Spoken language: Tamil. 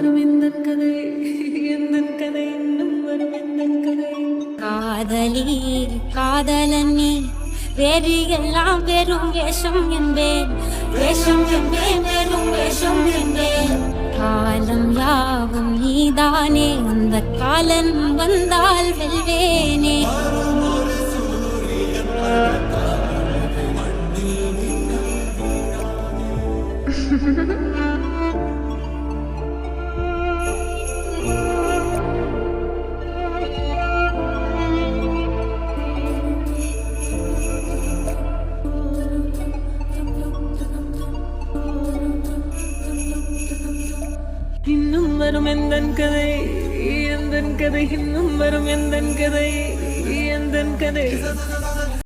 வரும் எந்தன் கதை எந்தன் கதை இன்னும் வரும் எந்தன் கதை. காதலி காதலன் நீ வேறு எல்லாம் வெறும் வேஷம் என்பேன், வேஷம் என்பேன், வெறும் வேஷம் என்பேன். காலம் யாவும் நீதானே, அந்த காலன் வந்தால் வெல்வேனே. இன்னும் வரும் எந்தன் கதை எந்தன் கதை இன்னும் வரும் எந்தன் கதை எந்தன் கதை.